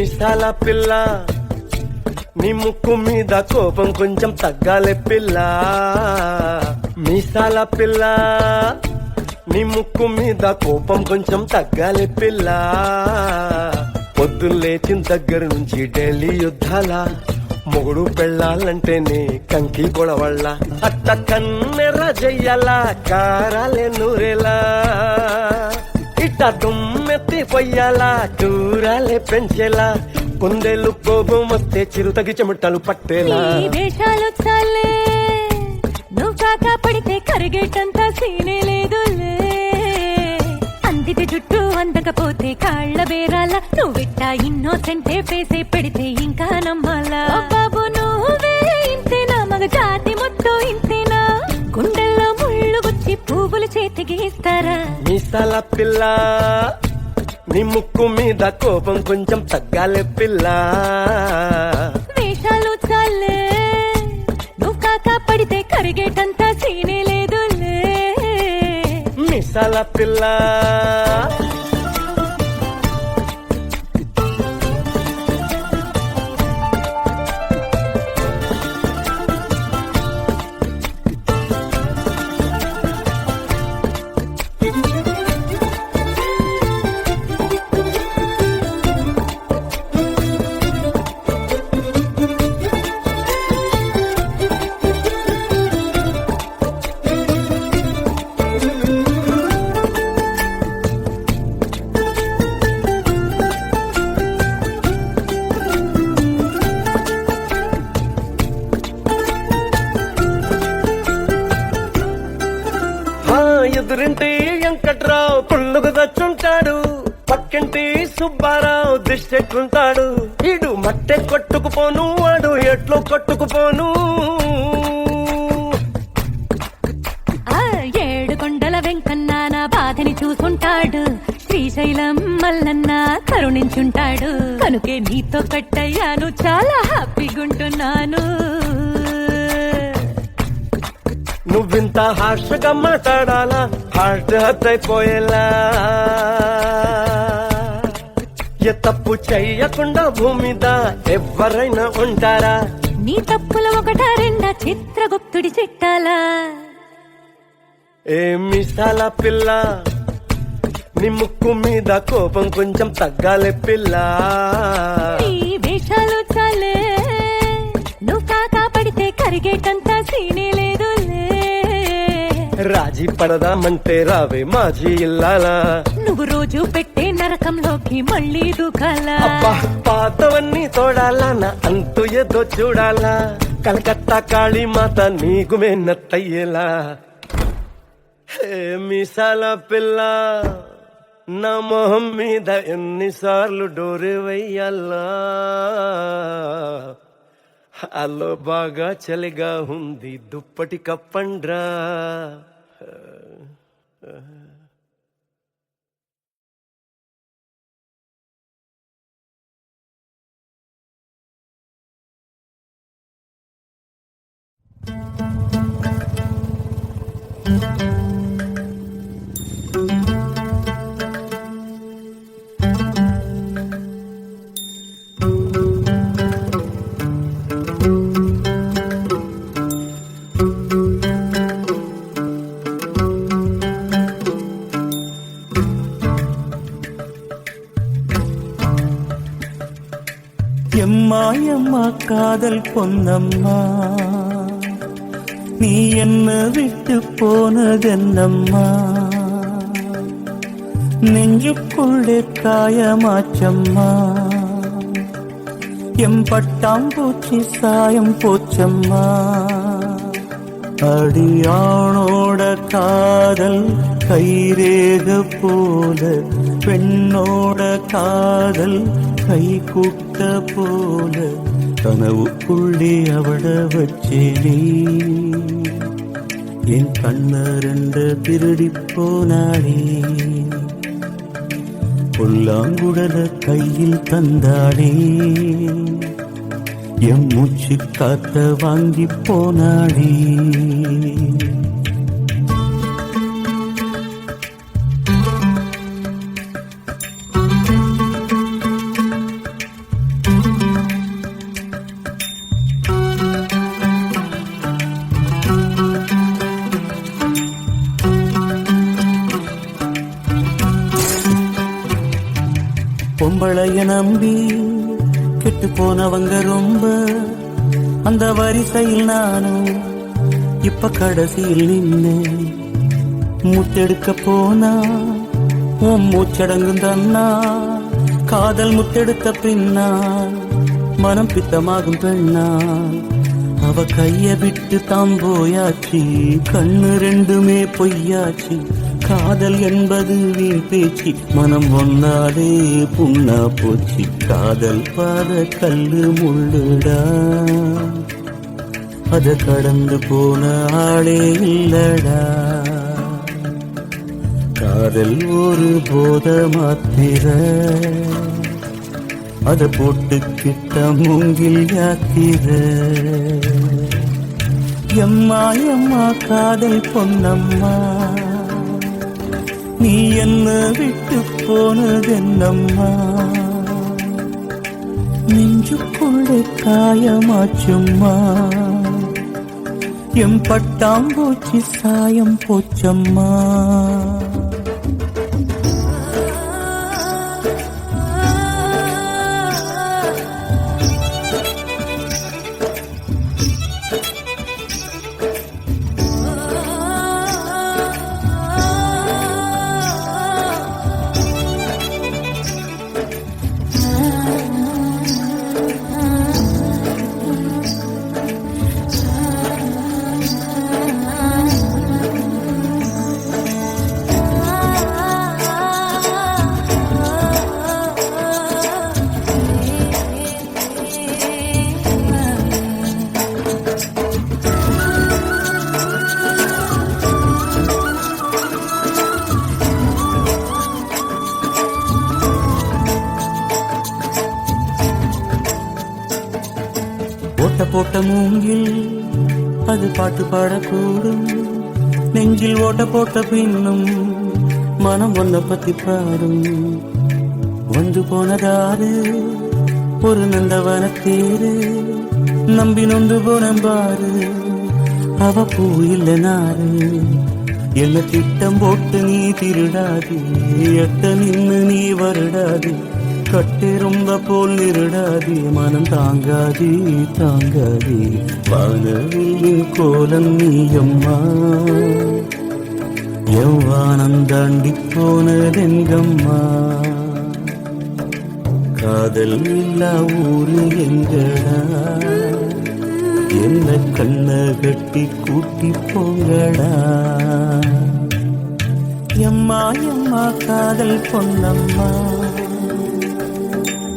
మీసాల పిల్ల నీ ముక్కు మీద కోపం కొంచెం తగ్గాలే పిల్ల. మీసాల పిల్ల నీ ముక్కు మీద కోపం కొంచెం తగ్గాలే పిల్ల. పొద్దున్న లేచిన దగ్గర నుంచి ఢిల్లీ యుద్ధాల మొగుడు పెళ్ళాలంటేనే కంకి గొడవళ్ళ. అట్ట కన్నెర్ర చెయ్యాల కారాలే నూరేలా, ఇట్ట దుమ్మెత్తి పొయ్యాలా కూరాలే పెంచేలా. కొందేళ్ళు కోపం వస్తే చిరుతగి చెమటలు పట్టేలా. వేషాలు చాలే నువ్వు కాక పడితే కరిగేటంత సీనే లేదులే. అందితే జుట్టు అందకపోతే కాళ్ళ బేరాల. నువ్విట్టా ఇన్నోసెంటే ఫేసే పెడితే ఇంకా నమ్మాలా. బాబు నువ్వే ఇంతేనా, మగ జాతి మొత్తం ఇంతేనా. గుండెల్లో ముళ్ళు గుచ్చి పువ్వులు చేతికి ఇస్తారా. మీసాల పిల్ల నీ ముక్కు మీద కోపం కొంచెం తగ్గాలే పిల్ల. వేషాలు చాలే నువ్వు కాక పడితే కరిగేటంత సీనే లేదులే. మీసాల పిల్ల ఎదురింటి వెంకట్రావు పుల్లుకు దచ్చుంటాడు, పక్కింటి సుబ్బారావు దిష్టెట్లుంటాడు. ఈడు మట్టె కొట్టుకుపోను వాడు ఎట్లో కొట్టుకుపోను. ఏడు కొండల వెంకన్న నా బాధని చూసుంటాడు, శ్రీశైలం మల్లన్న కరుణించుంటాడు. కనుకే నీతో కట్టయ్యాను, చాలా హ్యాపీగుంటున్నాను. నువ్వింత హార్షగా మాట్లాడాలా, హార్ట్ హర్ట్ అయిపోయేలా. ఏ తప్పు చెయ్యకుండా భూమిద ఎవరైనా ఉంటారా. నీ తప్పుల ఒకటా రెండా చిత్రగుప్తుడి చిట్టాలా. ఏ మీసాల పిల్ల నీ ముక్కు మీద కోపం కొంచెం తగ్గాలే పిల్ల. నీ వేషాలు చాలే నువ్వు కాకా పడితే కరిగేటంత సీనే లేదులే. రాజీ పడదామంటే రావే మాజీ ఇల్లాలా. నువ్వు రోజు పెట్టే నరకంలోకి మళ్ళీ దూకాలా. అబ్బా పాతవన్నీ తోడాలా, నా అంతు ఏదో చూడాలా. కలకత్తా కాళీ మాత నీకు మెన్నత్తయ్యేలా. హే మీసాల పిల్ల నా మొహం మీద ఎన్నిసార్లు డోరే వెయ్యాలా. అల్లో బాగా చలిగా ఉంది దుప్పటి కప్పండ్రా. எம்மா எம்மா காதல் பொன்னம்மா, நீ என்ன விட்டு போனதென்னம்மா. நெஞ்சுக்குள்ளே காயமாச்சம்மா, எம் பட்டாம்பூச்சி சாயம் போச்சம்மா. அடியானோட காதல் கைரேக போல, பெண்ணோட காதல் கை கூட்ட போல. கனவுக்குள்ளே அவட வச்சேனே, என் கண்ணரண்ட திருடி போனாளே. புல்லாங்குடல கையில் தந்தாளே, எம் மூச்சு காத்த வாங்கி போனாளே. பொம்பளைய நம்பி கெட்டு போனவங்க ரொம்ப, அந்த வரிசையில் நானும் இப்ப கடைசியில் நின்னு முத்தெடுக்க போனா உன் மூச்சடங்கும் தன்னா, காதல் முத்தெடுத்த பின்னா மனம் பித்தமாகும் பெண்ணா, அவ கைய விட்டு தாம் போயாச்சு, கண்ணு ரெண்டுமே பொய்யாச்சு, காதல் என்பது வீண் பேச்சு, மனம் ஒன்னாலே புண்ணா போச்சு, காதல் பாத கல்லு முள்ளுடா, அத கடந்து போன ஆளே இல்லடா, காதல் ஒரு போத மாத்திர, அத போட்டுக்கிட்ட மூங்கில் யாத்திர, எம்மா எம்மா காதல் பொன்னம்மா, நீ என்ன விட்டு போனதென்னம்மா, நெஞ்சுக்குள்ளே காயமாச்சும்மா, எம் பட்டாம்பூச்சி சாயம் போச்சம்மா. ஓட்ட போட்ட மூங்கில் அது பாட்டு பாடக்கூடும், நெஞ்சில் ஓட்ட போட்ட பின்னும் மனம் ஒன்ன பத்தி பாடும், வந்து போனதாரு ஒரு நந்தவனத்தேரு, நம்பி நொந்து போனம்பாரு, அவ பூ இல்ல நாரு, என்ன திட்டம் போட்டு நீ திருடாது, எட்ட நின்னு நீ வருடாது, கட்டு ரொம்ப போல் நிருடாது, மனம் தாங்காது தாங்காது, வானவில்லின் கோலம் நீயம்மா, எவ்வானம் தாண்டி போனதெங்கம்மா, காதல் இல்லா ஊரு எங்கடா, என்ன கண்ண கட்டி கூட்டி போங்கடா, எம்மா எம்மா காதல் பொன்னம்மா,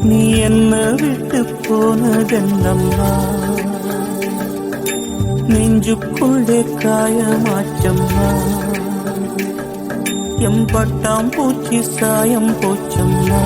நீ என்ன விட்டு போனதென்னம்மா, நெஞ்சுக்குள்ளே காயமாச்சம்மா, எம் பட்டாம் பூச்சி சாயம் போச்சம்மா.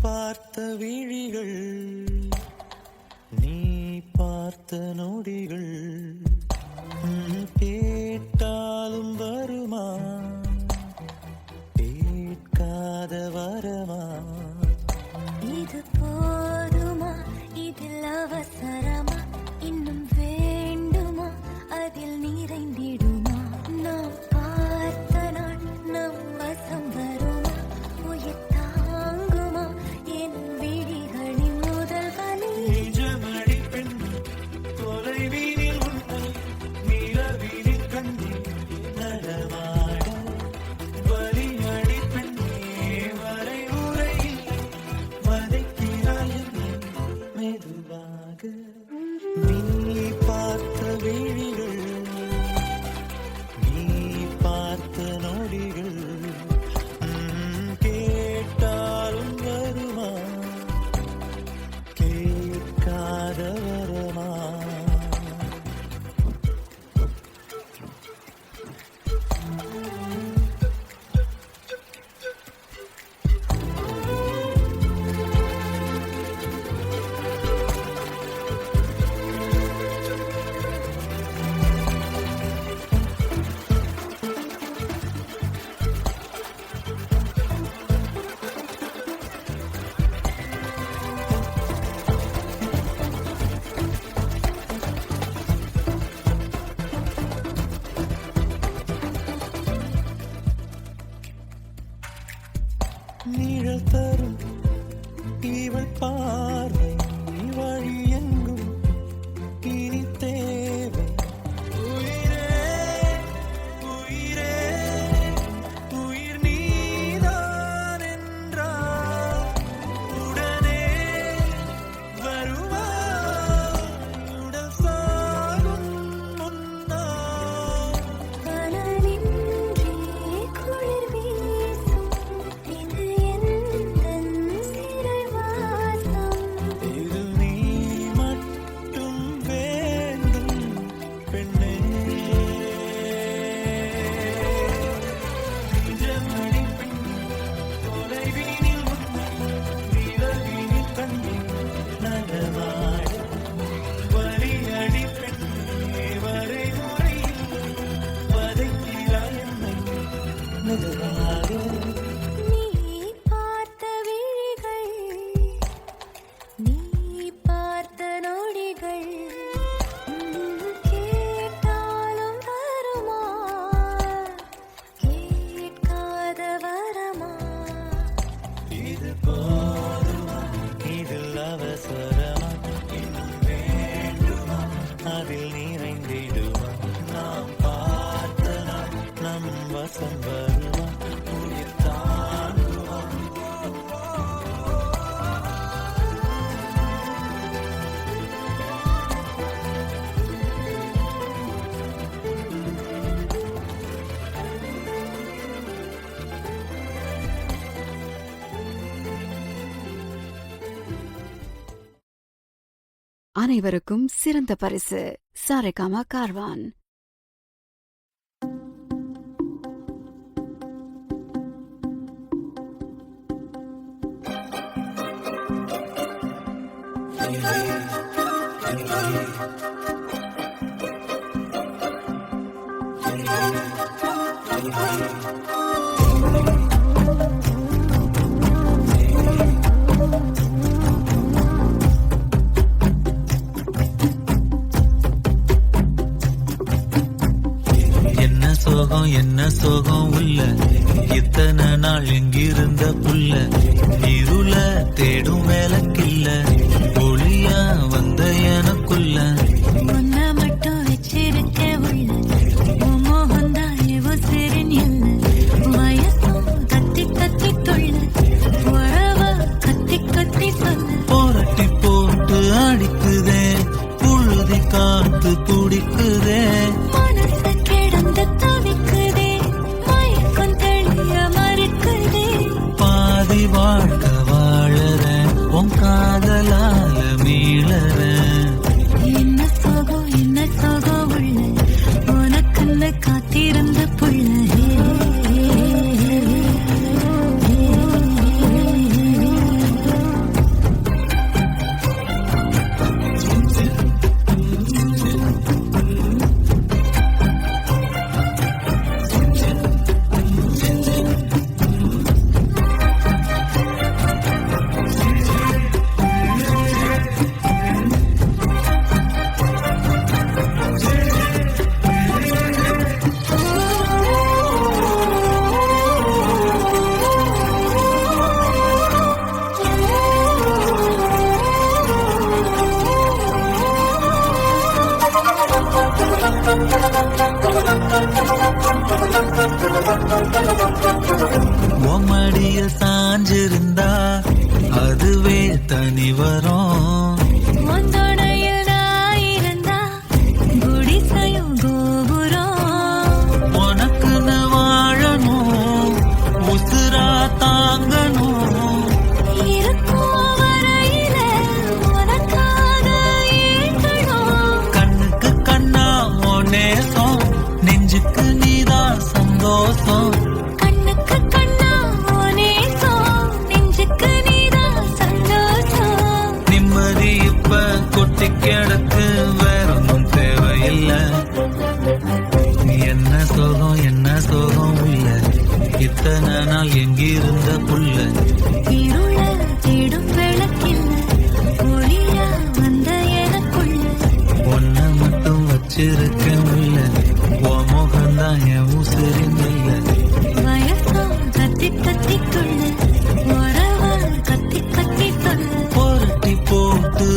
பார்த்த விழிகள், நீ பார்த்த நொடிகள், கேட்டாலும் வருமா, கேட்காத வரமா, இது போதுமா, இதில் அவசரமா, இன்னும் வேண்டுமா, அதில் நிறைந்திடுமா, நாம் பார்த்த நாள் நம் வசம் வருமா, உயிர் தாங்குமா, என் விழிகளின் முதல் வலி, நிஜமடி பெண் தொலைவீனில் உன்னை நிலவி இவள் பார்வை வழி எங்கும் இனி தேவை. உயிரே உயிரே உயிர் நீதான் என்றால் உடனே வருவாய் உடல் சாகும் முன்னால். கனலின்றி குளிர் வீசும் இது எந்தன் சிறைவாசம். இது நீ மட்டும் வேண்டும் பெண்ணே. நிஜமணி பெண்ணே தொலைவினில் உன்னை நிலவினில் கண்டேன் நடமாட. வலியடி பெண்ணே வரைமுறையில் வதைக்கிறாய் என்னை மெதுவாக. நீ பார்த்த விழிகள், நீ பார்த்த நொடிகள் கேட்டாலும் வருமா, கேட்காத வரமா. இது போதுமா இதில் அவசரமா இன்னும் வேண்டுமா அதில் நிறைந்திடுமா. நாம் பார்த்த நாள் நம் வசம் வருமா உயிர் தாங்குமா. அனைவருக்கும் சிறந்த பரிசு சாரேகாமா கார்வான். என்ன சோகம் உள்ள இத்தனை நாள் எங்கிருந்த புள்ள இருள தேடும் வேலைக்கில்ல ஒளியா வந்த எனக்குள்ள. உன்னை மட்டும் வச்சிருக்க உள்ள உன் மோகந்தான் எவோ சிறினில்ல. வயசும் கத்தி கத்தி தொள்ள உறவ கத்தி கத்தி சொல்ல. போராட்டி போட்டு அடிக்குதே புழுதி காத்து பிடிக்குதே. மனசு கிடந்து தவிக்குதே மயக்கம் தெளிய மறுக்குதே. பாதி வாழ்க்கை வாழறேன் உன் காதலால மீளறேன். என்ன சோகம் உள்ள உனக்குள்ள காத்திருந்த புள்ள. மடியில் சாஞ்சிருந்தா அதுவே தனி வரும். முந்தோணையில் நான் இருந்தா குடிசையும் கோபுரம். உனக்குன்னு வாழணும் உசுரா தாங்கணும். இருக்கும் வரையில உனக்காக ஏங்கணும். கண்ணுக்கு கண்ணா உன் நேசம் நெஞ்சுக்கு நீதான் சந்தோஷம். கண்ணுக்கு கண்ணா உன் நேசம் நெஞ்சுக்கு நீதான் சந்தோஷம். நிம்மதி இப்ப கொட்டி கிடக்கு வேறொன்னும் தேவையில்லை. என்ன சோகம் உள்ள இத்தனை நாள் எங்கிருந்த புள்ள இருள தேடும் விளக்கில்ல ஒளியா வந்த எனக்குள்ள. ஒன்ன மட்டும் வச்சிருக்கேன் உள்ள உன் முகம்தான் என் உசிரின் இல்ல. வயசும் கத்தி கத்தி துள்ள உறவ கத்தி கத்தி சொல்ல.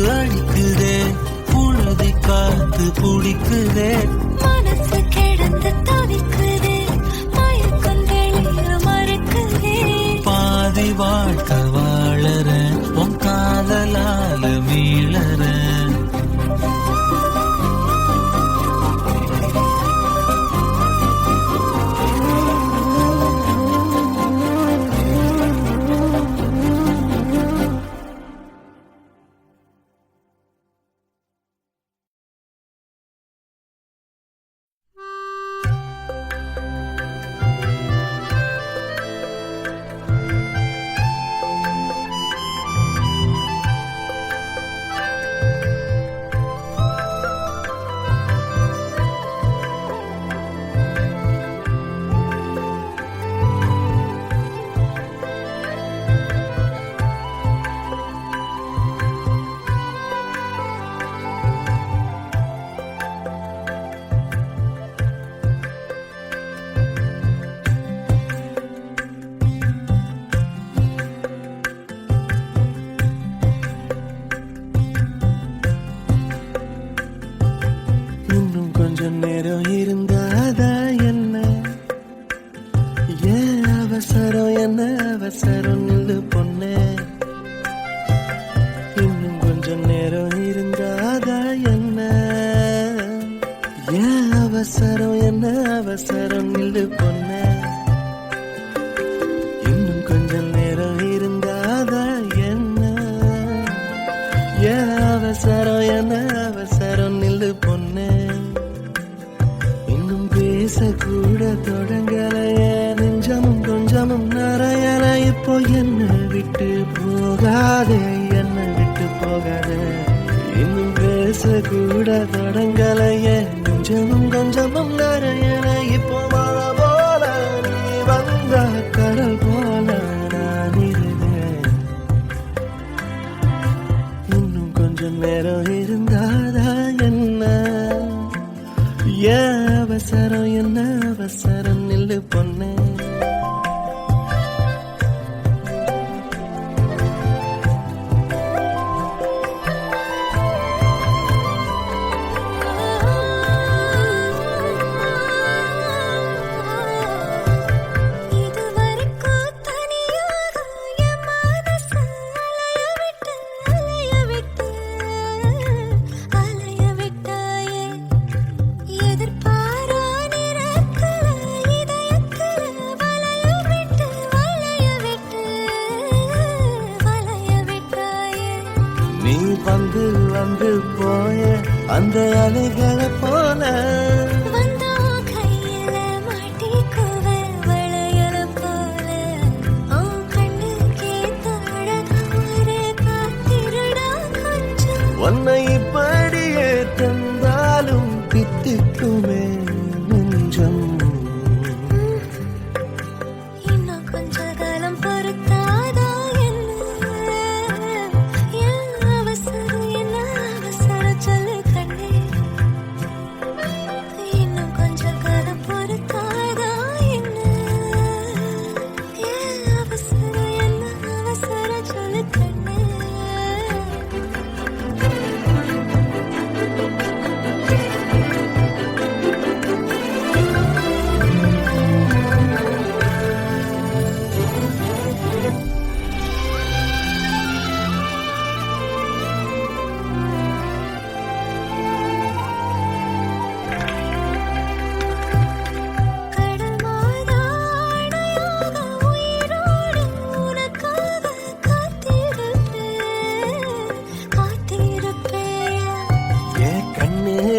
அடிக்குதே புழுதி காத்து பிடிக்குதே மனசு கிடந்து தவிக்குதே மயக்கம் தெளிய மறுக்குதே பாதி வாழ்க்கை வாழறேன் உன் காதலால மீளறேன் கொஞ்சம் நேரம் இருந்தாதா என்ன ஏன் அவசரம் என்ன அவசரம் நில்லு பொண்ணே இன்னும் கொஞ்சம் நேரம் இருந்தாதா என்ன ஏன் அவசரம் என்ன அவசரம் நில்லு பொண்ணே இன்னும் கொஞ்சம் நேரம் இருந்தாதா என்ன ஏன் அவசரம் என்ன அவசரம் நில்லு பொண்ணே கூட தொடங்கலைய நெஞ்சமும் கொஞ்சமும் நிறையல இப்போ என்ன விட்டு போகாதே என்ன விட்டு போகாதே இன்னும் பேச கூட தொடங்கலைய நெஞ்சமும் கொஞ்சமும் நிறையல இப்போ மழை போல நீ வந்த கடல் போல நான் இருந்தேன் இன்னும் கொஞ்சம் நேரம் இருந்தாதா என்ன ஏன் அவசரம் என்ன அவசரம் நில்லு பொண்ணே வந்து வந்து போய அந்த அலைகளை போல கையில மாட்டிக்குவ வளையல போல கண்ணு கேத்தாட காத்திருடா கொஞ்சம் உன்னை இப்படியே தந்தாலும் பித்திக்குமே நெஞ்சம் இன்னும் கொஞ்ச காலம் பொறுத்தாதா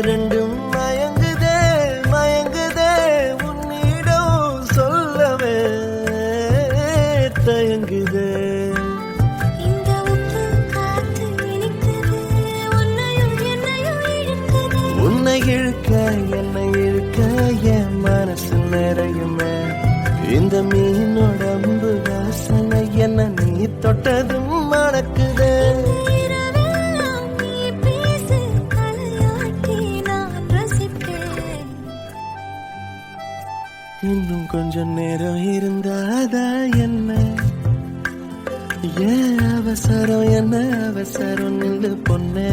ரெண்டும் மயங்குதே மயங்குதே உன்னிடம் சொல்லவே தயங்குதே இந்த உப்பு காத்து இனிக்குது உன்னையும் என்னையும் இழுக்குது உன்னை இழுக்க என்னை இழுக்க என் மனசு நிறையுமே இந்த மீனோட அம்பு வாசனை என்ன நீ தொட்டதும் மணக்குதே இன்னும் கொஞ்சம் நேரம் இருந்தாதா என்ன ஏன் அவசரம் என்ன அவசரம் நில்லு பொண்ணே,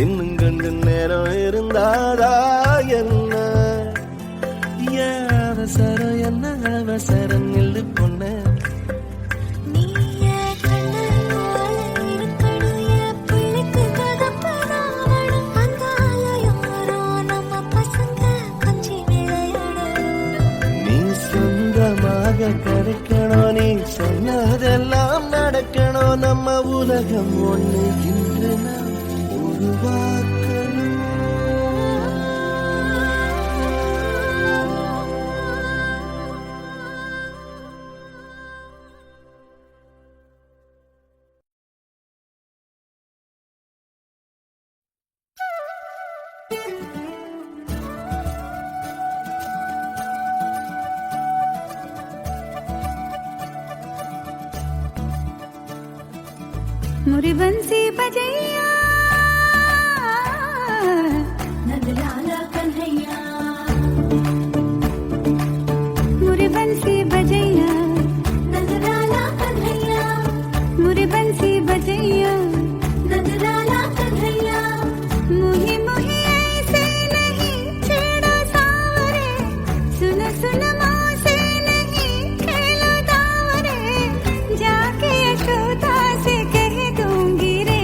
இன்னும் கொஞ்ச நேரம் இருந்தாதா என்ன, ஏன் அவசரம் என்ன அவசரம் நில்லு பொண்ணே. நீ சொந்தமாக கிடைக்கணும், நீ சொன்னதெல்லாம் நடக்கணும், நம்ம உலகம் ஒண்ணு இன்று நாம் உருவாக்கணும். मुरी बंसी बजैया नंदलाला कन्हैया, मुरी बंसी बजैया नंदलाला कन्हैया, मुरी बंसी बजैया नंदलाला कन्हैया, मुही मुही ऐसे नहीं छेड़ो सावरे, सुन सुन मौसे नहीं खेलो दावरे, जाके यशोदा से कह दूंगी रे,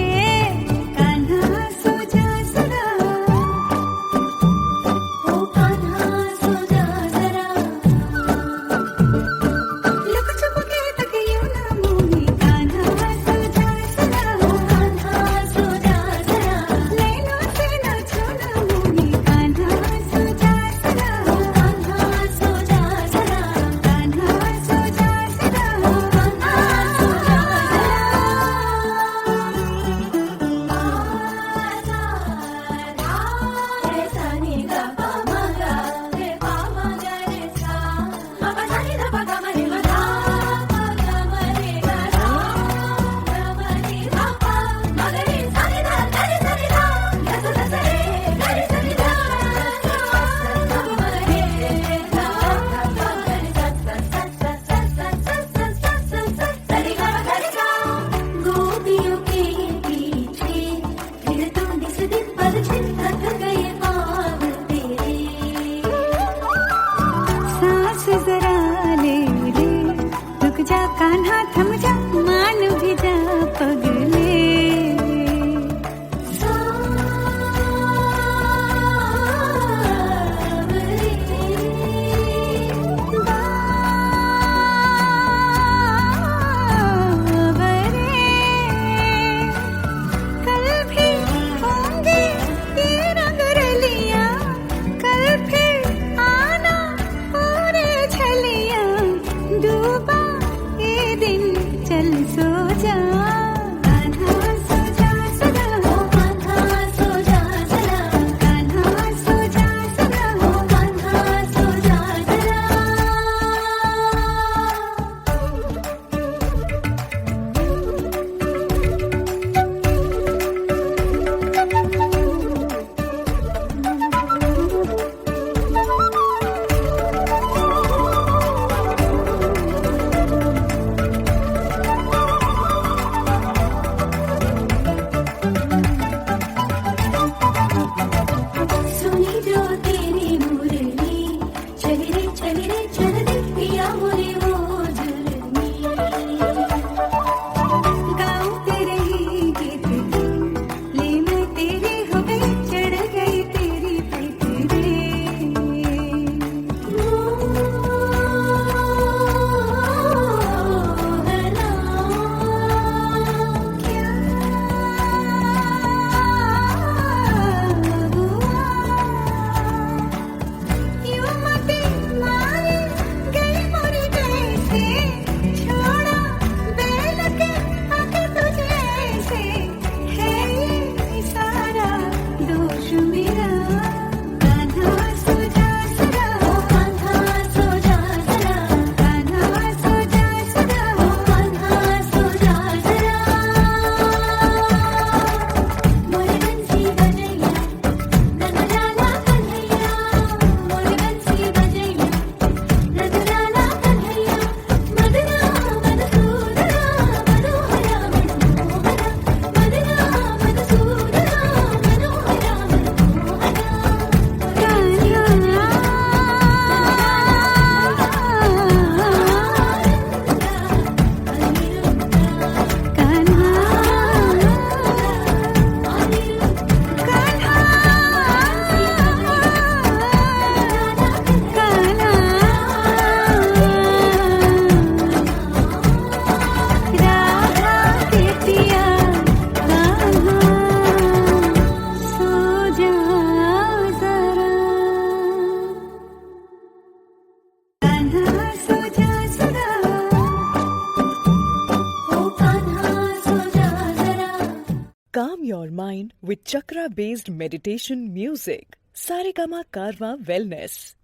Calm your mind with chakra-based meditation music. Saregama Karwa Wellness.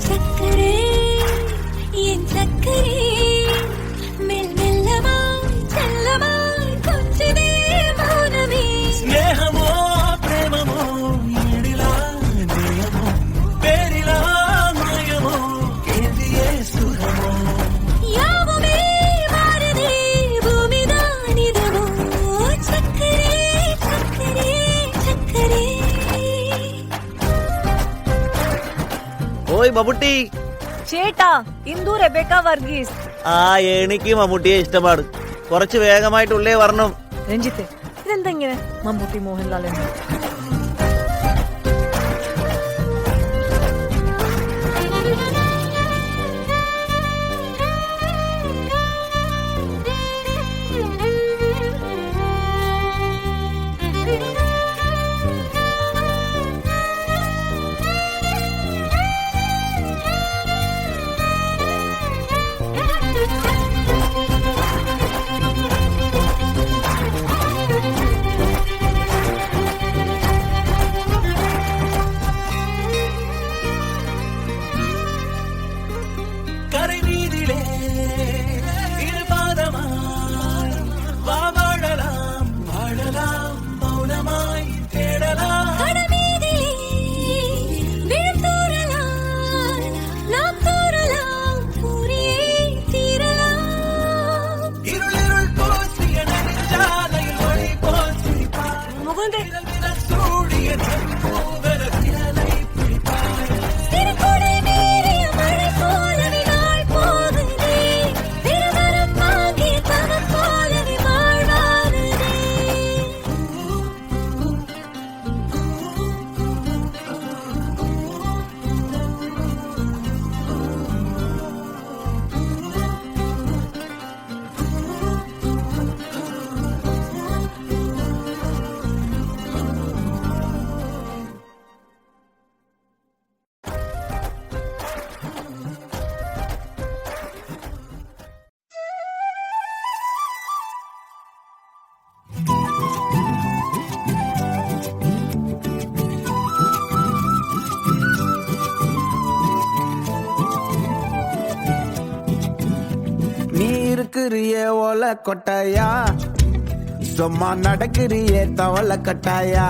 சக்கரே என் சக்கரே மெல் மெல்லமாய் செல்லமாய் கொஞ்சமே மௌனமே స్నేహమో ప్రేమమో ఈడిలా దేయమో పేరిలా మాయమో కేదియే సుఖమో யாவுமே மாறுதே பூமிதான் இதுவோ சக்கரே சக்கரே சக்கரே ഓയ് മമ്മൂട്ടി ചേട്ടാ ഇന്ദു റെബേക്ക വർഗീസ് ആ എനിക്ക് മമ്മൂട്ടിയെ ഇഷ്ടമാണ് കുറച്ച് വേഗമായിട്ടുള്ളേ വരണം രഞ്ജിത്ത് ഇതെന്താ ഇങ്ങനെ മമ്മൂട്ടി മോഹൻലാൽ എന്ന് கரை நீதிலே இருபாதமாய் வா வாழலாம் வாழலாம் மௌனமாய் தேடலாம் கடமீதிலே விழுந்தூறலாம் நாம் தூறலாம் பூரியே தீரலாம் இருளிருள் போசிய நெஞ்சாலையில் ஒளி போசி சூடிய பூவர திரளை பிடிப்பாய் திருக்குடை மீறிய மழை போலவே நாள் போகுதே திருமரம் வாங்கிய தவம் போலவே வாழ்வாகுதே நீ இருக்கிறிய ஓலை கொட்டாயா சும்மா நடக்கிறிய தவளை கட்டாயா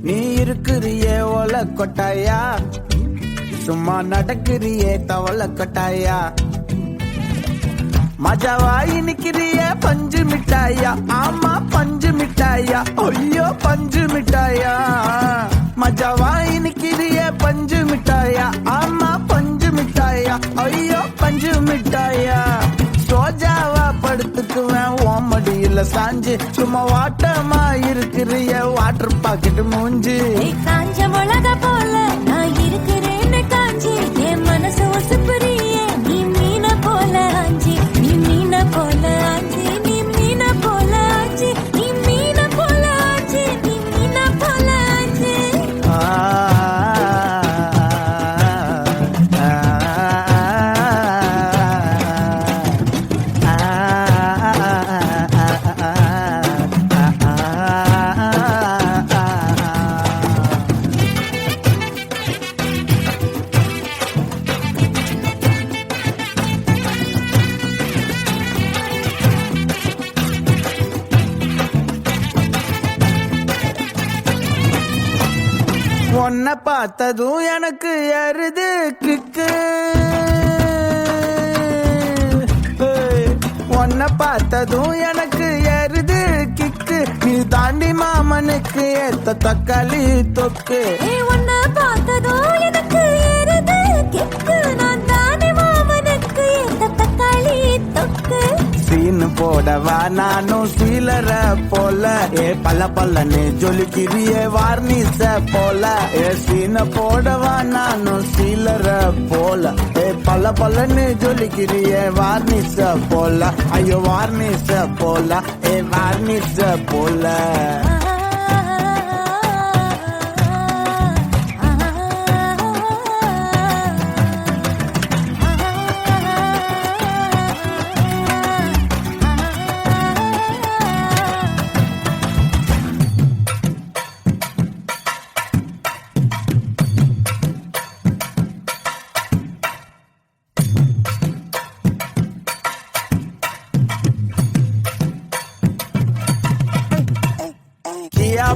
நீ இருக்கிறிய ஓலை கொட்டாயா சும்மா நடக்கிறிய தவளை கட்டாயா மஜாவாய் நிக்கிறிய பஞ்சு மிட்டாயா ஆமா பஞ்சு மிட்டாயா ஐயோ பஞ்சு மிட்டாயா மஜாவாய் நிக்கிறிய பஞ்சு மிட்டாயா ஆமா பஞ்சு மிட்டாயா ஐயோ பஞ்சு மிட்டாயா சோஜாவா படுத்துக்குவேன் ஓமடியில சாஞ்சு சும்மா வாட்டமா இருக்கிறிய வாட்டர் பாக்கெட் மூஞ்சு காஞ்ச மிளகா போல நான் இருக்கிறேன்னு காஞ்சி என் மனசு ஒசுப்புறியே நீ மீன போல ஆஞ்சி நீ மீன போல ஆஞ்சி நீ மீன போல ஆஞ்சி நீ மீன போல ஆஞ்சி நீ மீன போல ஆஞ்சி உன்னை பார்த்ததும் எனக்கு எருது கிக்கு உன்னை பார்த்ததும் எனக்கு எருது கிக்கு நீ தாண்டி மாமனுக்கு ஏத்த தக்காளி தொக்கு உன்னை பார்த்ததோ எனக்கு ஏறுது கிக்கு நான் தானே மாமனுக்கு ஏத்த தக்காளி தொக்கு சீன் போடவா நானும் சீலர போல ஏ பல்ல பல்லன்னு ஜொலிக்கிறியே வார்னிச போல ஏ சீன போடவா நானும் சீலர போல ஏ பல்ல பல்லன்னு ஜொலிக்கிறியே வார்னிச போல ஐயோ வார்னிச போல ஏ வார்னிச போல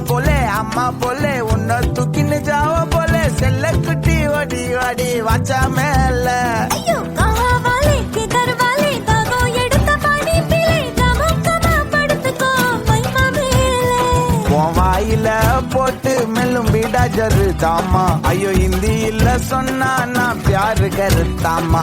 बोले अम्मा बोले उन्न तुकिन जाओ बोले सेल्ले कुटी वडी वडी वाचा मेल अय्यो कहा वाले किधर वाले दागो எடுத்த பாடி பிளே கமக்கமா படுத்துக்கோ மைமா மேலே வாயில போட்டு மெல்லும் பீடா ஜரு தாமா ஐயோ ஹிந்தியில சொன்னா நான் प्यार करतामा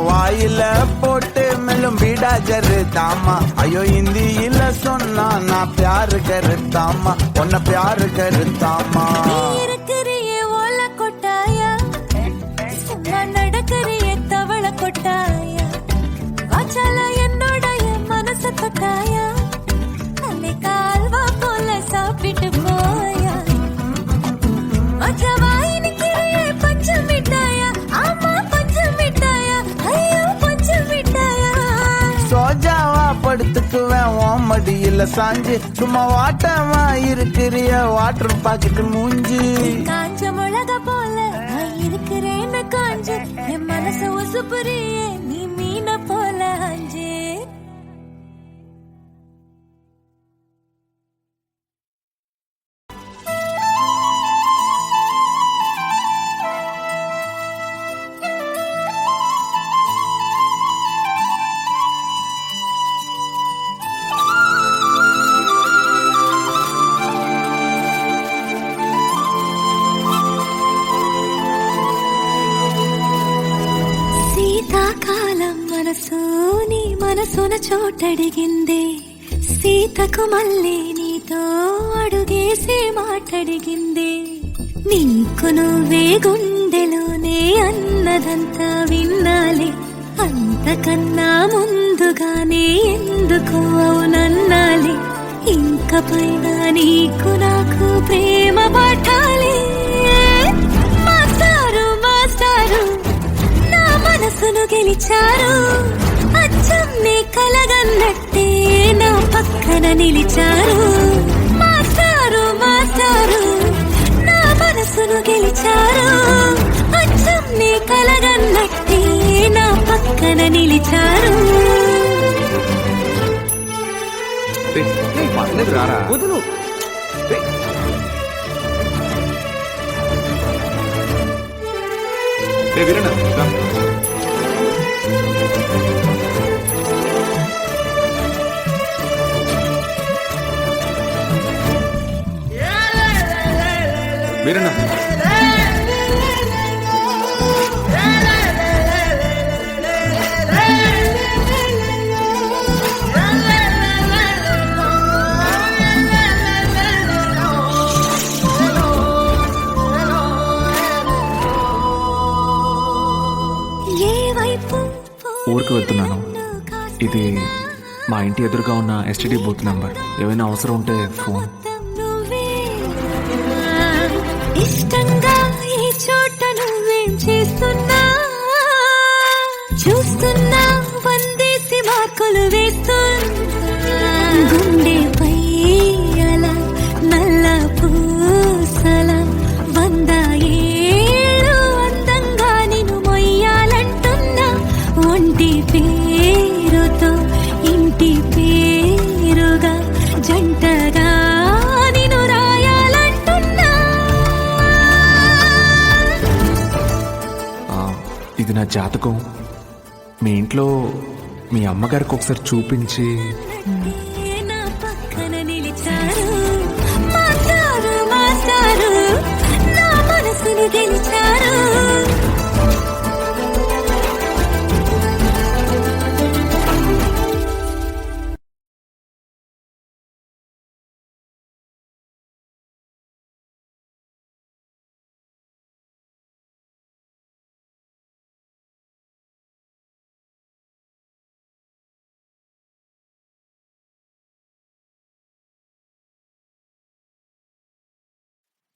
வாயில போட்டு மெல்லும் பீடா ஜரு தாமா ஐயோ ஹிந்தியில சொன்னா நான் प्यार करतामा உன்னை प्यार करतामा இருக்கிறியே ஓல கொட்டாயா சும்மா நடக்கறியே தவள கொட்டாயா வாச்சால என்னோட மனச தொட்டாயா அன்னை கால்வா போல சாப்பிட்டு போயா மச்சவாய் நிக்கிறியே பச்சை மிட்டாயா ஆமா பச்சை மிட்டாயா ஐயோ பச்சை மிட்டாயா சோஜாவா படுத்துக்குவேன் உன் மடியில சாஞ்சு சும்மா வாட்டமா இருக்கிறிய வாட்டர் பாக்கெட் மூஞ்சி காஞ்ச மிளகா போல நான் இருக்கிறேன்னு காஞ்சு என் மனச உசுப்புறியே நீ மீன போல அஞ்சு శీతాకాలం మనసు నీ మనసున చోటడిగిందే సీతకు మళ్ళీ నీతో అడుగేసి మాటడిగిందే నీకు నువ్వే గుండెలోనే అన్నదంతా విన్నాలే అంతకన్నా ముందుగానే ఎందుకు అవునన్నాలే ఇంక పైన నీకు నాకు ప్రేమ పాఠాలే మాస్టారు మాస్టారు నా మనసును గెలిచారు అచ్చం నీ కలగన్నట్టే నా పక్కన నిలిచారు మాస్టారు మాస్టారు నా మనసును గెలిచారు అచ్చం నీ కలగన్నట్టే నా పక్కన నిలిచారు వదులు వీరన్న ఊరికి వెళ్తున్నాను. ఇది మా ఇంటి ఎదురుగా ఉన్న ఎస్టీడీ బూత్ నంబర్. ఏమైనా అవసరం ఉంటే ఫోన్. ఇష్టంగా ఈ చోట నువ్వేం చేస్తున్నా చూస్తున్నా వందేసి మార్కులు వేస్తున్నా గుండెపై అలా నల్ల పూసల 100 ఏళ్ళు అందంగా నిన్ను మొయ్యాలంటున్నా ఒంటి పేరుతో ఇంటి పేరుగా జంటగా నిన్ను రాయాలంటున్నా ఇది నా జాతకం. మీ ఇంట్లో మీ అమ్మగారికి ఒకసారి చూపించి. నా పక్కన నిలిచారు మాస్టారు మాస్టారు నా మనసును గెలిచారు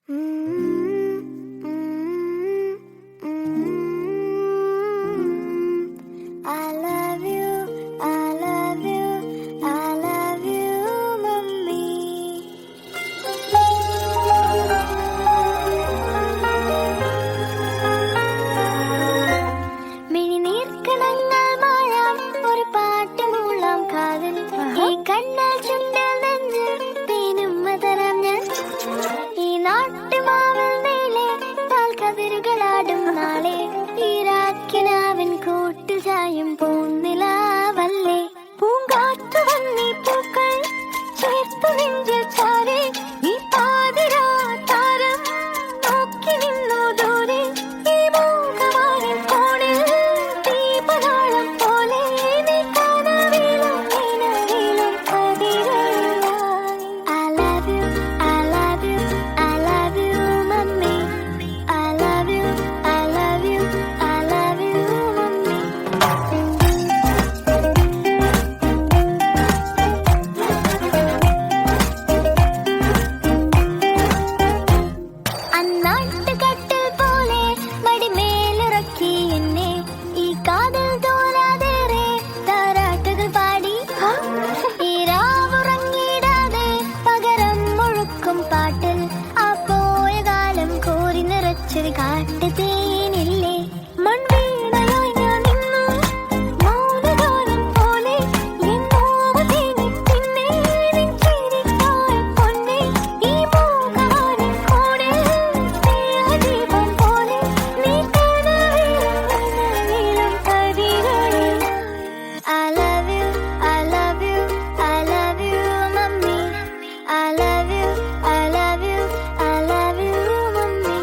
I love you, I love you, I love you, mummy. മിഴിനീർക്കണങ്ങൾ മായാം ഒരു പാട്ട് മൂളാം കാതിൽ ഈ കണ്ണാൽ ചുണ്ടിൽ നെഞ്ച് തേനും മതരാം ഞാൻ ഈ നാട്ടുമാവിൽ നീളെ പാൽക്കതിരുകളാടും നാളെ ഈ രാക്കിനാവിൻ കൂട്ടിൽ ചായും പൂന്നിലാവല്ലേ പൂങ്കാറ്റു വന്നീ പൂക്കൾ ചേർത്തു നെഞ്ചിൽ ചാരെ ഈ പാതിരാ താരം നോക്കി നിന്നു ദൂരെ ഈ മൂകമാരിൻ കോണിൽ ദീപനാളം പോലെ നീ കനവിലും നിലവിലും പതിരായി. I love you, I love you, I love you, mummy. I love you, I love you, I love you, mummy. അന്നാട്ടുകട്ടിൽ പോലെ മടിമേലിറക്കി എന്നെ ഈ കാതിൽ തോരാതേറെ താരാട്ടുകൾ പാടി ഈ രാവുറങ്ങിടാതെ പകരം മുഴുക്കും പാട്ടിൽ ആ പോയ കാലം കോരി നിറച്ചൊരു കാട്ടുതേനില്ലേ മൺവീണയായി ഞാൻ നിന്നു മൗനഗാനം പോലെ എന്നോവ തേനി പിന്നെ നിൻ ചിരിക്കാൽ പൊന്നെ ഈ മൂകമാരിൻ കോണിൽ സ്നേഹദീപം പോലെ നീ കനവിലും നിലവിലും പതിരായി. I love you, I love you, I love you, mummy. I love you, I love you, I love you, mummy.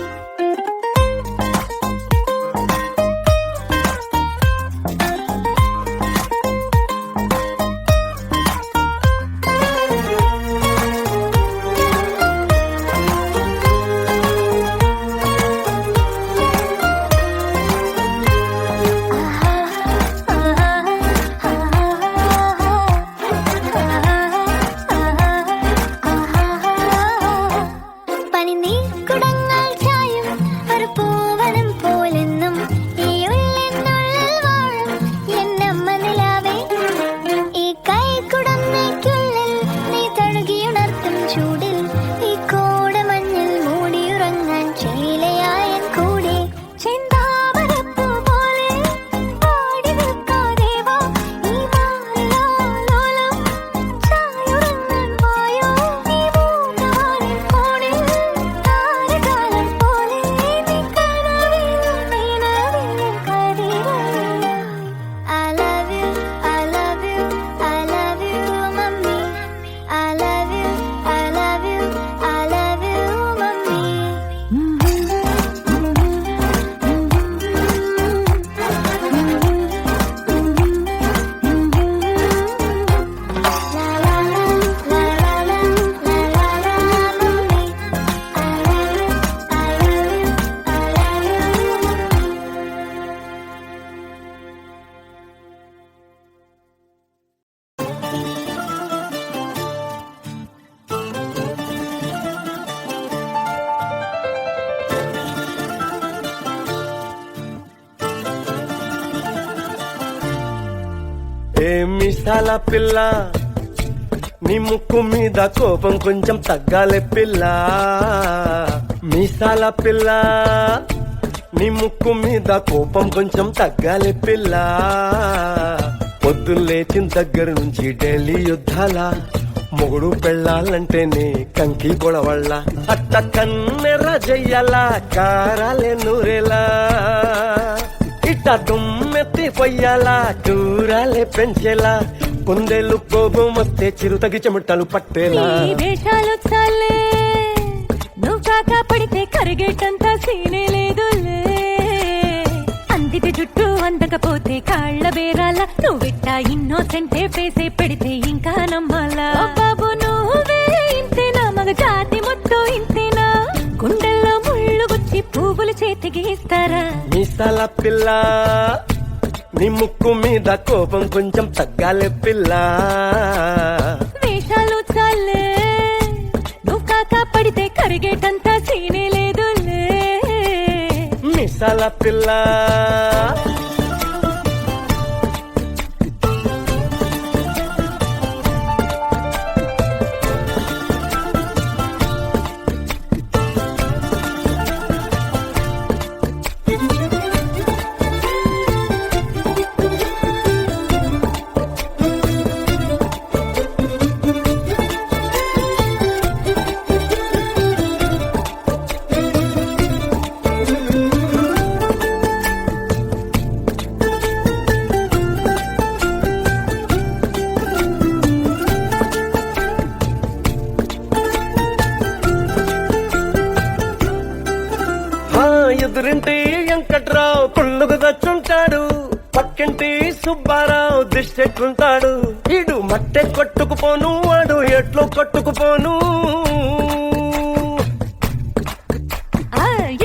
പനി നീക്കുടങ്ങൾ ചായും ഒരു പൂവനം പോലെന്നും ഈ ഉള്ളിനുള്ളിൽ വാഴും എന്നമ്മ നിലാവേ ഈ കൈക്കുടന്നയ്ക്കുള്ളിൽ നീ തഴുകിയുണർത്തും ചൂടിൽ ഈ കോടമഞ്ഞിൽ മൂടിയുറങ്ങാൻ ചേലയായ കൂടെ ചെന്താമരപ്പൂ പോലെ പാടി നിൽക്കാതെ വാ ഈ മാറിലാലോലം ചായുറങ്ങാൻ വായോ ഈ മൂകമാരിൻ കോണിൽ താരകാലം പോലെ നീ കനവിലും നിലവിലും പതിരായി. I love you, I love you, I love you, mummy. I love you, I love you, I love you, mummy. La la la, la la la, la la la, mummy. I love you, I love you, I love you, mummy. ఏ మిసాల పిల్ల నీ ముక్కు మీద కోపం కొంచెం తగ్గాలే పిల్ల మీసాల పిల్ల నీ ముక్కు మీద కోపం కొంచెం తగ్గాలే పిల్ల పొద్దున లేచిన దగ్గర నుంచి డైలీ యుద్ధాల మొగుడు పెళ్ళాలంటేనే కంకి గొడవళ్ళ అట్ట కన్నెర జయ్యాల కారాలే నూరేలా ఇట్ట దుమ్మెత్తి పొయ్యాలా దూరాలే పెంచేలా కుందేలు కోపం వస్తే చిరుతగి చెమటలు పట్టేలా ఈ వేషాలు చాలే నువ్వు కాక పడితే కరిగేటంత సీనే లేదులే అందితే జుట్టు అందకపోతే కాళ్ళ బేరాల నువ్విట్ట ఇన్నోసెంటే ఫేసే పెడితే ఇంకా నమ్మాలా బాబు నువ్వే ఇంతేనా మగ జాతి మొత్తం ఇంతేనా గుండెల్లో ముళ్ళు గుచ్చి పువ్వులు చేతికి ఇస్తారా మీసాల పిల్ల నీ ముక్కు మీద కోపం కొంచెం తగ్గాలే పిల్ల వేషాలు చాలే నువ్వు కాక పడితే కరిగేటంత సీనే మిసాల పిల్ల ఎదురింటి వెంకట్రావు పుల్లుకు తెచ్చుంటాడు పక్కింటి సుబ్బారావు దిష్టెట్టుంటాడు ఈడు మట్టె కొట్టుకుపోను వాడు ఎట్లు కొట్టుకుపోను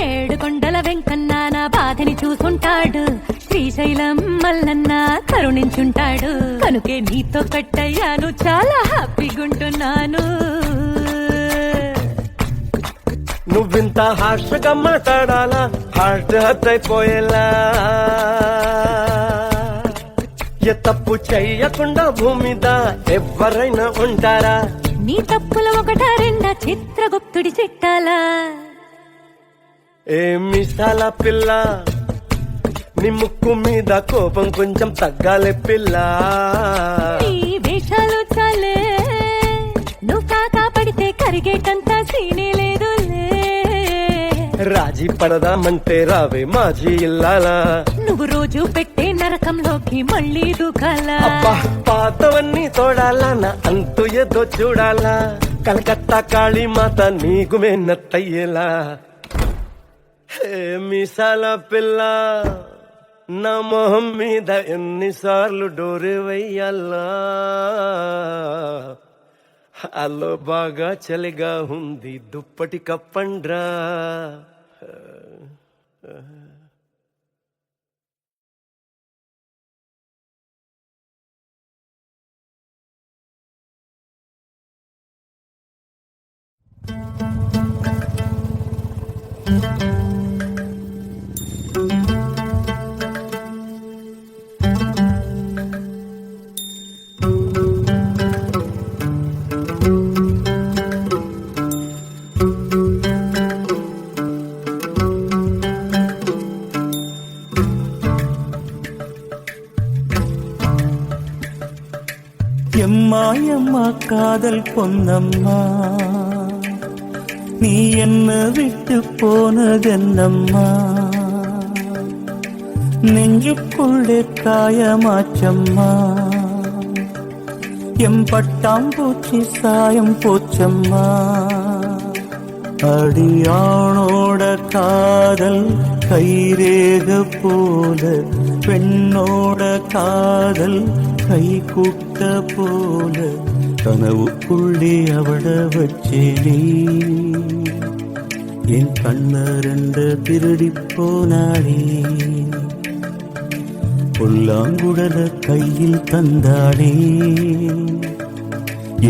ఏడు కొండల వెంకన్న నా బాధని చూసుంటాడు శ్రీశైలం మల్లన్న కరుణించుంటాడు కనుకే నీతో కట్టయ్యాను చాలా హ్యాపీగుంటున్నాను నువ్వింత హార్ష్గా మాట్లాడాలా హార్ట్ హర్ట్ అయిపోయేలా ఏ తప్పు చెయ్యకుండా భూమిద ఎవరైనా ఉంటారా నీ తప్పుల ఒకటా రెండా చిత్రగుప్తుడి చిట్టాలా ఏ మిసాల పిల్ల నీ ముక్కు మీద కోపం కొంచెం తగ్గాలే పిల్ల నీ వేషాలు చాలే నువ్వు కాకా పడితే కరిగేటంత సీనే లేదులే రాజీ పడదామంటే రావే మాజీ ఇల్లాలా నువ్వు రోజు పెట్టే నరకంలోకి మళ్ళీ దూకాలా అబ్బా పాతవన్నీ తోడాలా నా అంతు ఏదో చూడాలా కలకత్తా కాళీమాత నీకు మేనత్తయ్యేలా హే మిసాల పిల్ల నా మొహం మీద ఎన్నిసార్లు డోరే వెయ్యాలా అల్లో బాగా చలిగా ఉంది దుప్పటి కప్పండ్రా எம்மா எம்மா காதல் பொன்னம்மா நீ என்ன விட்டு போனதென்னம்மா நெஞ்சுக்குள்ளே காயமாச்சம்மா எம் பட்டாம்பூச்சி சாயம் போச்சம்மா அடியானோட காதல் கைரேக போல பெண்ணோட காதல் கை கூட்ட போல கனவுக்குள்ளே அவட வச்சேனே என் கண்ணரண்ட திருடி போனாளே புல்லாங்குடல கையில் தந்தாளே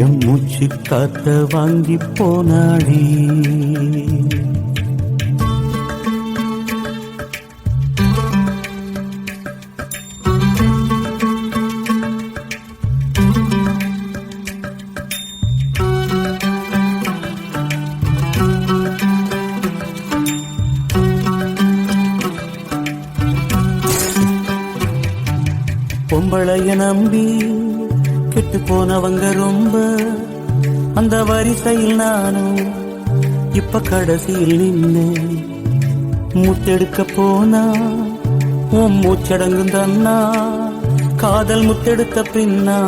எம் மூச்சு காத்த வாங்கி போனாளே பொம்பளைய நம்பி கெட்டு போனவங்க ரொம்ப அந்த வரிசையில் நானும் இப்ப கடைசியில் நின்னு முத்தெடுக்க போனா உன் மூச்சடங்கும் தன்னா காதல் முத்தெடுத்த பின்னா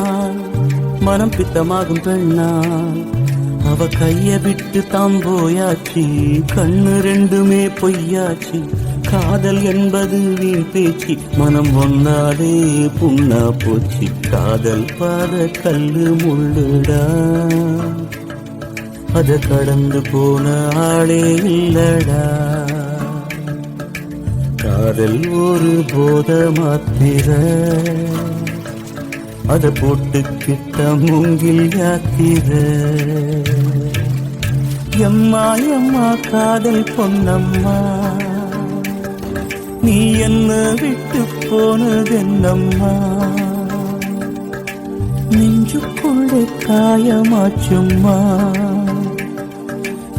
மனம் பித்தமாகும் பெண்ணா அவ கைய விட்டு தாம் போயாச்சு கண்ணு ரெண்டுமே பொய்யாச்சு காதல் என்பது வீண் பேச்சு மனம் ஒன்னாலே புண்ணா போச்சு காதல் பாத கல்லு முள்ளுடா அத கடந்து போன ஆளே இல்லடா காதல் ஒரு போத மாத்திர அத போட்டுக்கிட்ட மூங்கில் யாத்திர எம்மா எம்மா காதல் பொன்னம்மா நீ என்ன விட்டு போனதென்னம்மா நெஞ்சுக்குள்ளே காயமாச்சும்மா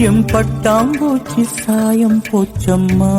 எம் பட்டாம்பூச்சி சாயம் போச்சம்மா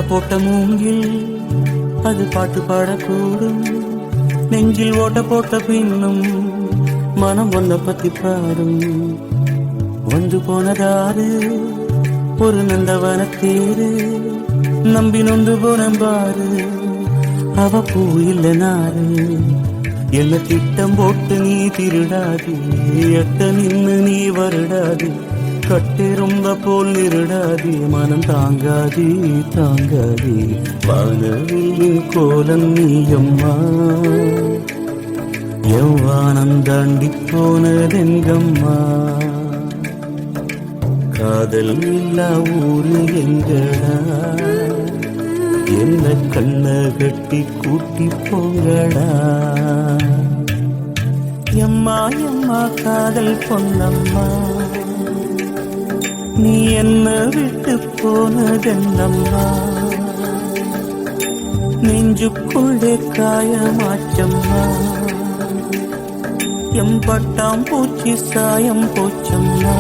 போட்ட மூங்கில் அது பாட்டு பாடக்கூடும் நெஞ்சில் ஓட்ட போட்ட பின்னும் மனம் ஒன்ன பத்தி பாடும் வந்து போனதாரு ஒரு நந்தவன தேரு நம்பி நொந்து போனம்பாரு அவ பூ இல்ல நாரு என்ன திட்டம் போட்டு நீ திருடாது எட்ட நின்னு நீ வருடாது கட்டி ரொம்ப போல் நிருடாதே மனம் தாங்காதே தாங்காதே வானவில்லின் கோலம் நீயம்மா எவ்வானம் தாண்டி போனதெங்கம்மா காதல் இல்லா ஊரு எங்கடா என்ன கண்ண கட்டி கூட்டி போங்கடா எம்மா எம்மா காதல் பொன்னம்மா நீ என்ன விட்டு போனதென்னம்மா நெஞ்சுக்குள்ளே காயமாச்சம்மா எம் பட்டாம் பூச்சி சாயம் போச்சம்மா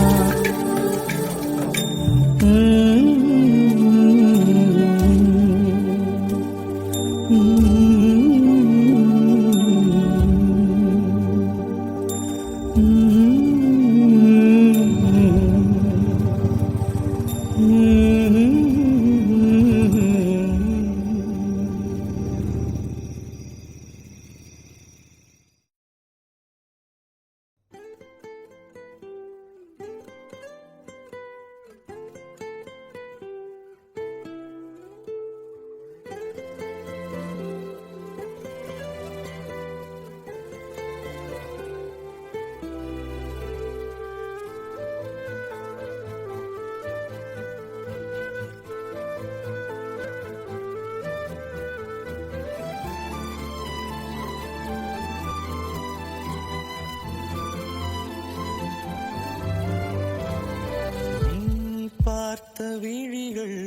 பார்த்த விழிகள்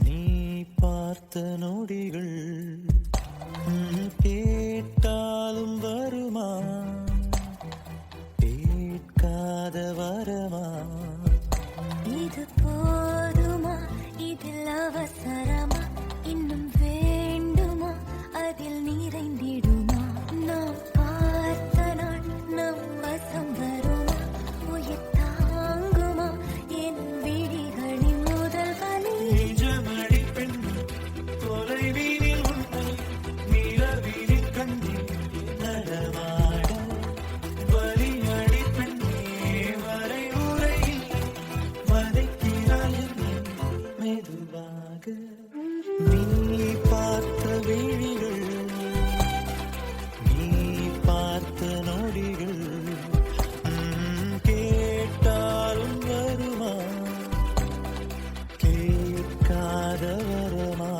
நீ பார்த்த நொடிகள் கேட்டாலும் வருமா கேட்காத வரமா இது போதுமா இதில் அவசரமா இன்னும் வேண்டுமா அதில் நிறைந்திடுமா நாம் பார்த்த நாள் நம் வசம் வருமா உயிர் தாங்குமா என் விழிகளின் முதல் வலி நிஜமடி பெண் தொலைவீனில் உன்னை நிலவினில் கண்ணில் நடமாட வலிமடி பெண்ணே வரை உரையில் வதைக்கிறாய் என்னை மெதுவாக நீ பார்த்த விழிகள் நீ பார்த்த நொடிகள் கேட்டாலும் வருமா கேட்காத வரமா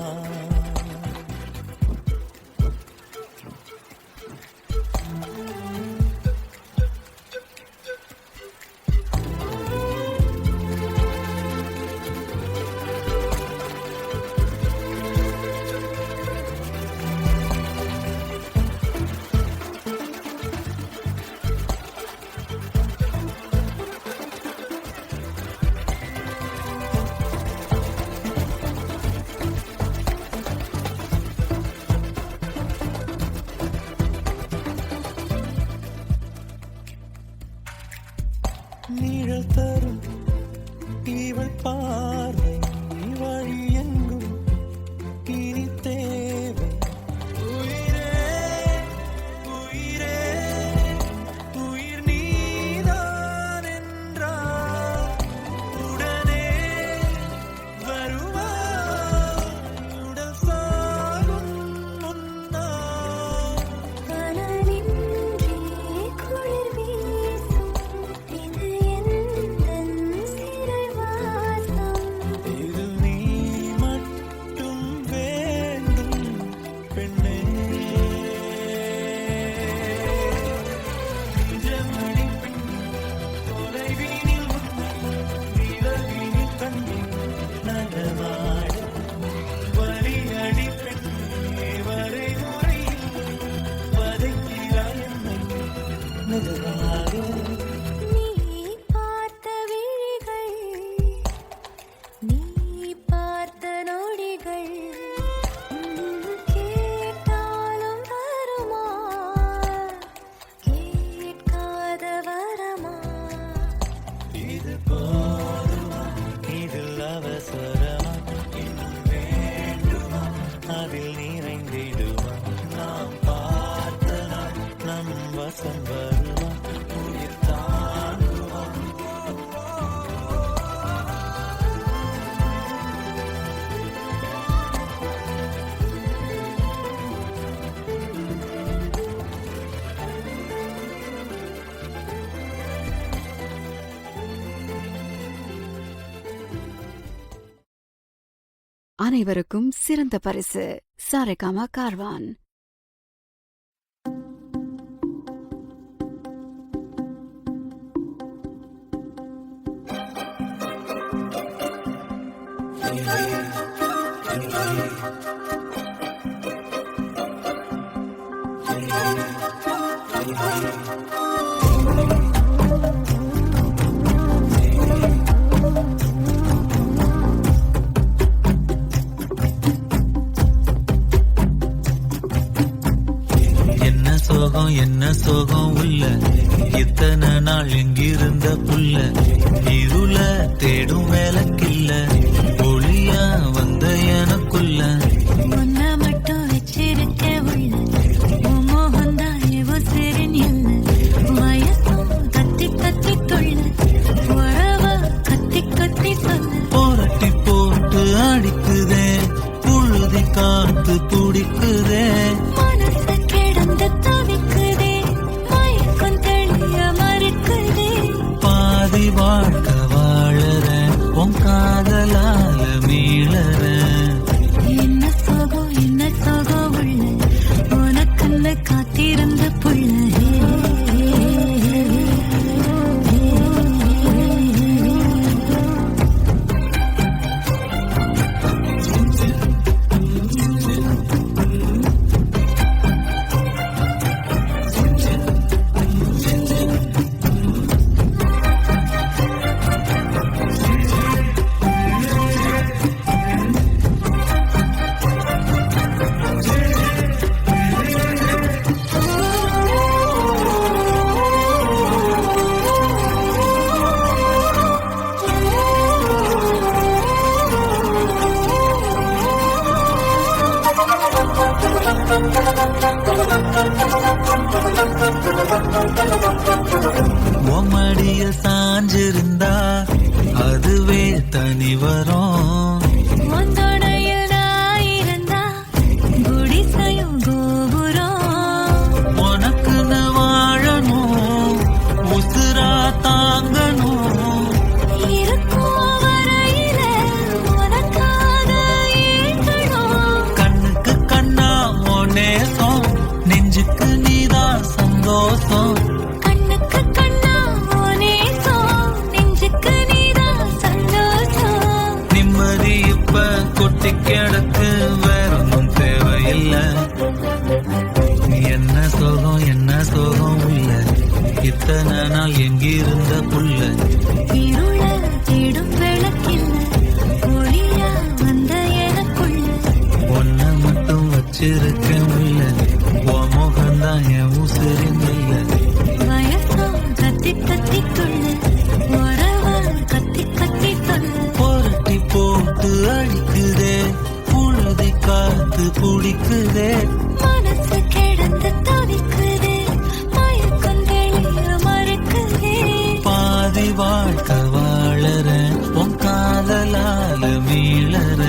அனைவருக்கும் சிறந்த பரிசு சாரேகாமா கார்வான். என்ன சோகம் உள்ள இத்தனை நாள் எங்கிருந்த புள்ள இருள தேடும் வேலைக்கில்ல ஒளியா வந்த எனக்குள்ள ஒன்ன மட்டும் வச்சிருக்க உள்ள உன் மோகந்தான் எவோ சிறின் இல்ல வயசும் கத்தி கத்தி தொள்ள உறவ கத்தி கத்தி சொல்ல போரட்டி போட்டு அடிக்குதே புழுதி காத்து துடிக்குதே மனசு கிடந்து தவிக்குதே மயக்கம் தெளிய மறுக்குதே பாதி வாழ்க்கை வாழற உன் காதலால மீளற என்ன சோகம் உள்ள உனக்குன்னு காத்திருந்த புள்ள மடிய சாஞ்சிருந்தா அதுவே தனி வரும் ஒந்தோடையில் நான் இருந்தா குடிசையும் கோபுரம் உனக்குன்னு வாழணும் உசுரா தாங்கணும் இருக்கும் வரையில உனக்காக ஏங்கணும் கண்ணுக்கு கண்ணா உன் நேசம் நெஞ்சுக்கு நீதான் சந்தோஷம் கண்ணுக்கு கண்ணா நேசம் நெஞ்சுக்கு நீதான் சந்தோஷம் நிம்மதி இப்ப கொட்டி கிடக்கு வேற ஒன்றும் தேவையில்லை என்ன சோகம் உள்ள இத்தனை நாள் எங்கிருந்த புள்ள இருள தேடும் விளக்கில்ல ஒளியா வந்த எனக்குள்ள ஒன்ன மட்டும் வச்சிருக்கேன் உள்ள உன் முகம்தான் என் உசிரின் இல்ல வயசும் கத்தி கத்தி துள்ள உறவ கத்தி கத்தி சொல்ல புரட்டி போட்டு அடிக்குதே புழுதி காத்து பிடிக்குதே மனசு கிடந்து தவிக்குதே மயக்கம் தெளிய மறுக்குதே பாதி வாழ்க்கை வாழற உன் காதலால மீளற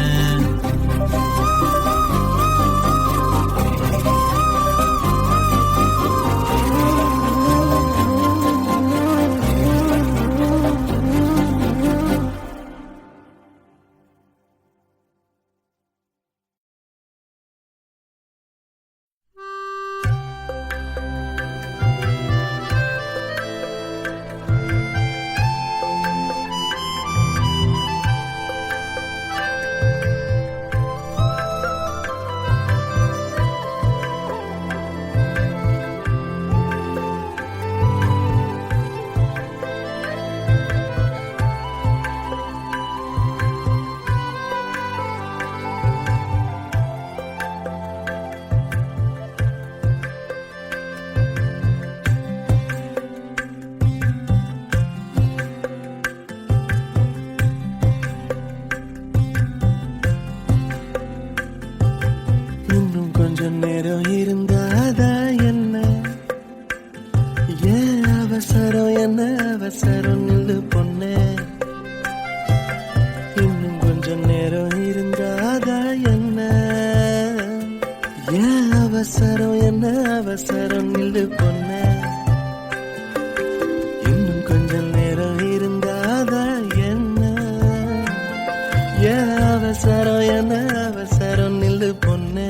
அவசரம் என்ன அவசரம் நில்லு பொண்ணு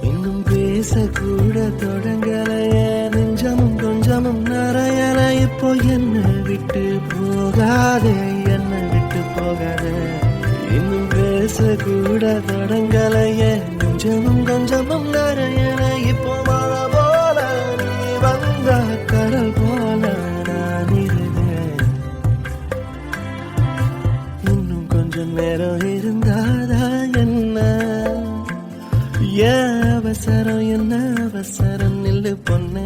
இன்னும் பேசக்கூட தொடங்கலையே நெஞ்சமும் கொஞ்சமும் நிறையல இப்போ என்ன விட்டு போகாதே என்ன விட்டு போகாதே இன்னும் பேசக்கூட தொடங்கலையே நெஞ்சமும் கொஞ்சமும் நிறையல இப்போ மழை போல நீ வந்த கடல் போல நான் இருந்தேன் இன்னும் கொஞ்சம் நேரம் இருந்தாதா என்ன ஏன் அவசரம் என்ன அவசரம் நில்லு பொண்ணு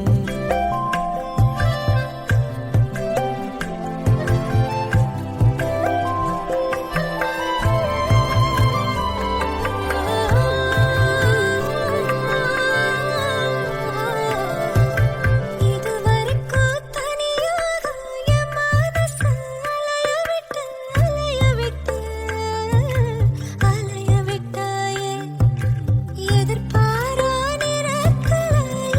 இதுவரைக்கும் தனியாக என் மனசு அலைய விட்டாயே எதிர்பாரா நிறக்கல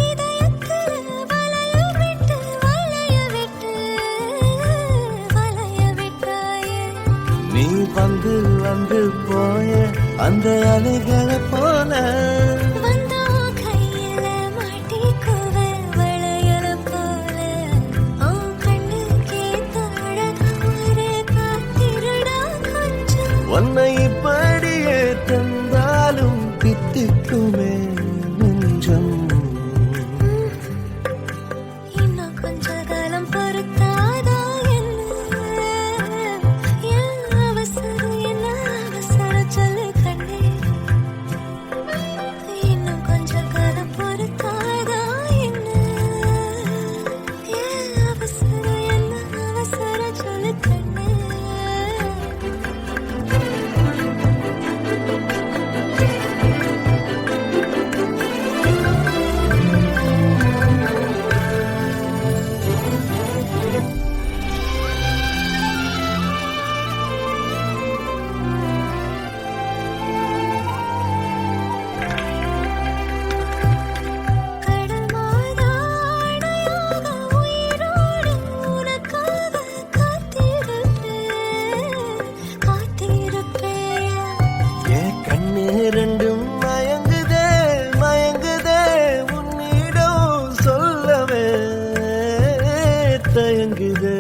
இதயக்கல வளைய விட்டாயே நீ வந்து வந்து போய அந்த அலைகளை போல வந்தா கையில மாட்டிக்குவ வளையல போல உன் கண்ணுக்கே அழகார காத்திருடா கொஞ்சம் உன்னை இப்படியே தந்தாலும் தித்திக்குமே நெஞ்சம் இன்னும் கொஞ்ச காலம் பொறுத்தாதா என்ன ஏன் அவசரம் என்ன அவசரம் சொல்லு கண்ணே இன்னும் கொஞ்ச காலம் பொறுத்தாதா என்ன ஏன் அவசரம் என்ன அவசரம் சொல்லு கண்ணே கடல் மாதா அணையாக உயிரோடு உனக்காக காத்திருப்பேயா என் கண்ணு ரெண்டும் மயங்குதே மயங்குதே உன்னிடம் சொல்லவே தயங்குதே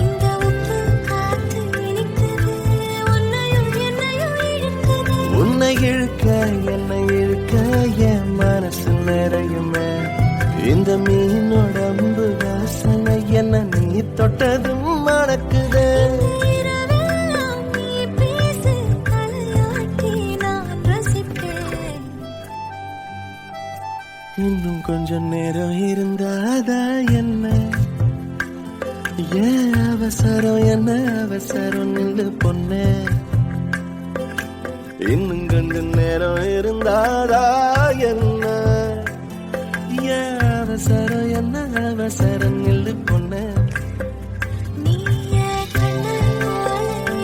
இந்த உப்பு காத்து இனிக்குது உன்னையும் என்னையும் இழுக்குது உன்னை இழுக்க என்னை இழுக்க என் மனசு நிறையுமே இந்த மீனோட அம்பு வாசனை என்ன நீ தொட்டதும் மணக்குதே இரவெல்லாம் நீ பேசு தலையாட்டி நான் ரசிப்பேன் இன்னும் கொஞ்சம் நேரம் இருந்தாதா என்ன ஏன் அவசரம் என்ன அவசரம் நில்லு பொண்ணே இன்னும் கொஞ்சம் நேரம் இருந்தாதா என்ன ஏன் அவசரம் என்ன அவசரம் நில்லு பொண்ணே நீயே கண்ணால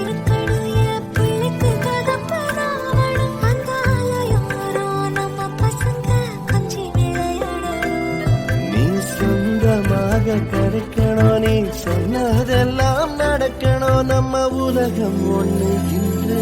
இருக்கணும் என் பிள்ளைக்கு கதப்பனாவணும் அந்த ஆலயாரோ நம்ம பசங்க கொஞ்சி விளையாடணும் நீ சொந்தமாக கிடைக்கணும் நீ சொன்னதெல்லாம் நடக்கணும் நம்ம உலகம் ஒண்ணு இன்று